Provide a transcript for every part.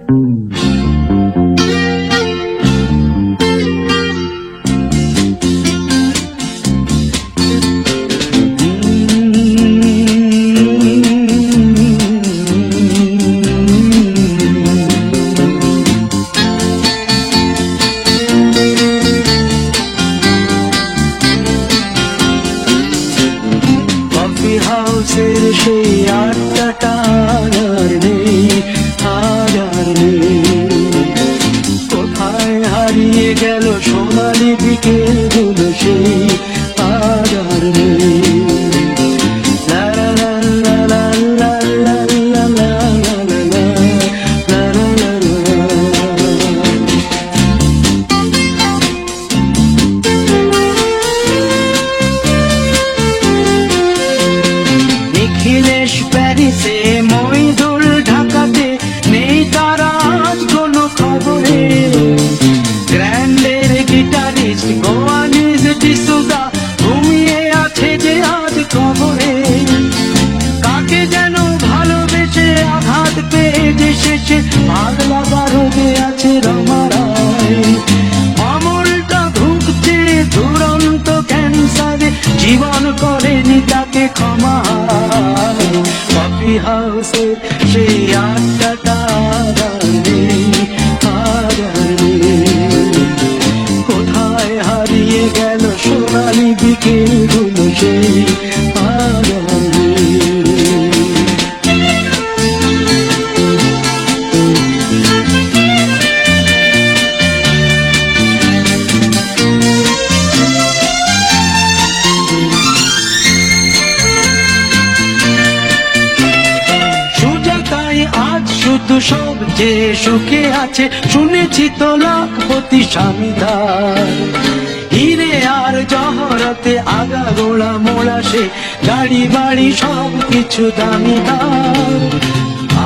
হাউসের সেই আড্ডাটা আর নেই, আর নেই। কোথায় হারিয়ে গেল সোনালি বিকেলগুলো সেই আর নেই। নিখিলেশ প্যারিসে, মইদুল ঢাকাতে, নেই তারা আজ কোনো খবরে। গ্র্যান্ডের গিটারিস্ট গোয়ানিজ ডিসুজা ঘুমিয়ে আছে যে আজ খবরে। কাকে যেন ভালোবেসে আঘাত পেয়ে যে শেষে পাগলা রোগে আছে রমারায়। অমলটা ভুগছে দুরন্ত ক্যান্সারে, জীবন করেনি তাকে ক্ষমা। কফি হাউসের সেই আড্ডাটা আর নেই, আর নেই। কোথায় হারিয়ে গেল সোনালি বিকেলগুলো সেই আর নেই। শুধু সবচেয়ে সুখে আছে, শুনেছি তো লাখপতি স্বামীদার। হিরে আর জহরতে আগাগোড়া মোড়া সে, গাড়ি বাড়ি সব কিছু দামিদার।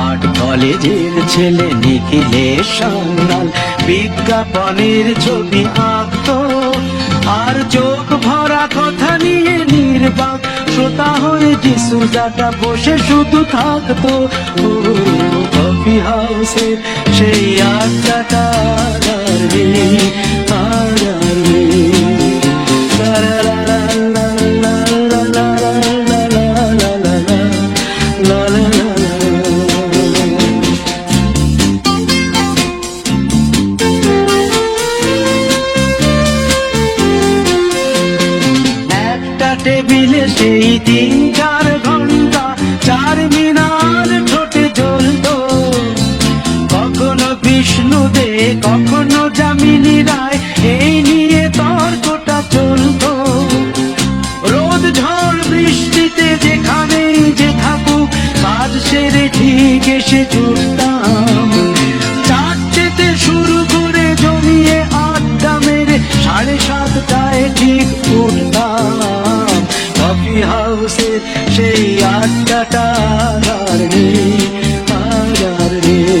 আর্ট কলেজের ছেলে নিখিলেশ সান্যাল বিজ্ঞাপনের ছবি আঁকতো, আর চোখ ভরা কথা নিয়ে নির্বাক শ্রোতা হয়ে ডিসুজাটা বসে শুধু থাকতো। কফি হাউসের সেই আড্ডাটা আর নেই, আর নেই। একটা টেবিলে সেই 3-4 ঘন্টা চার মিনার ঠোঁটে জ্বলতো। কখনো বিষ্ণু দে, কখনো যামিনী রায়, এই নিয়ে তর্কটা চলতো। রোদ ঝড় বৃষ্টিতে যেখানেই যে থাকুক, কাজ সেরে ঠিক এসে জুটতাম। চারটেতে শুরু করে জমিয়ে আড্ডা মেরে 7:30টায় ঠিক উঠতাম। কফি হাউসের সেই আড্ডাটা আর নেই, আর নেই।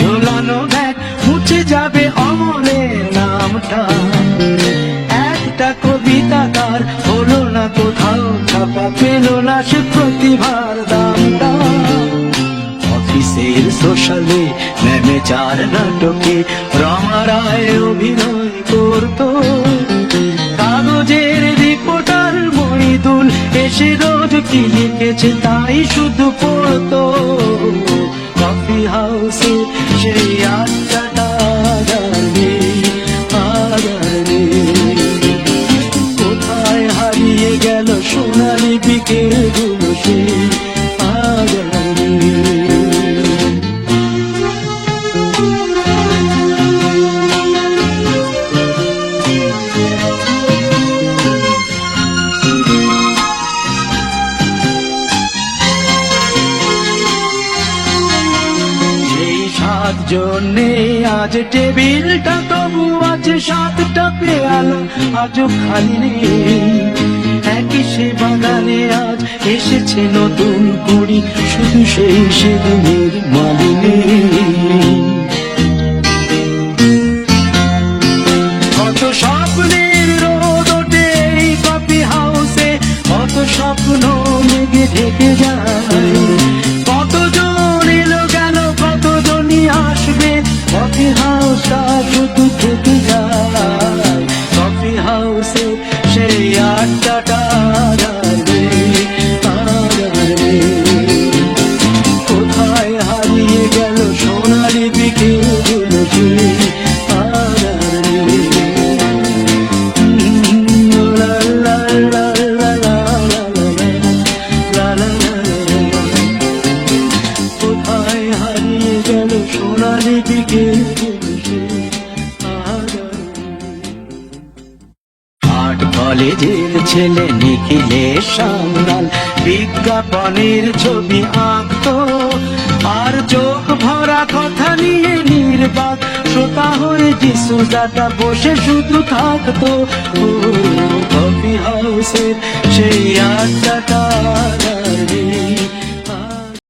ঝোলানো ব্যাগ মুছে যাবে অমলের নামটা। একটা কবিতা তার হলো না কোথাও ছাপা, পেল না সে প্রতিভার দামটা। অফিসের সোশ্যালে ম্যানেজার নাটকে রমা রায় অভিনয় করতো। কাগজের রিপোর্টার মইদুল এসে রোজ কি লিখেছে তাই শুধু পড়তো। কফি হাউসে সেই আড্ডাটা আর নেই, আর নেই। কোথায় হারিয়ে গেল সোনালি বিকেলগুলো সেই আর নেই। জন্যে আজ টেবিলটা তবু আছে 7টা পেয়ালা আজও খালি নেই। একই সে বাগানে আজ এসেছে নতুন কুড়ি, শুধু সেই সেদিনের মালিনী। কত স্বপ্নের রোদ ওঠে এই কফি হাউসে, কত স্বপ্ন মেঘে ঢেকে যায়। কতজন এলো গেল, কতজনই আসবে, কফি হাউসটা শুধু থেকে যায়। কফি হাউসে সেই আড্ডাটা কোথায় হারিয়ে গেল সোনালি বিকেলগুলো যে কোথায় হারিয়ে গেল সোনালি বিকেলগুলো যে আর্ট কলেজের ছেলে নিখিলেশ সান্যাল বিজ্ঞাপনের ছবি আঁকতো, আর চোখ ভরা কথা নিয়ে নির্বাক শ্রোতা হয়ে যিশুদাটা বসে শুধু থাকতো। ও কফি হাউসের সেই আড্ডাটা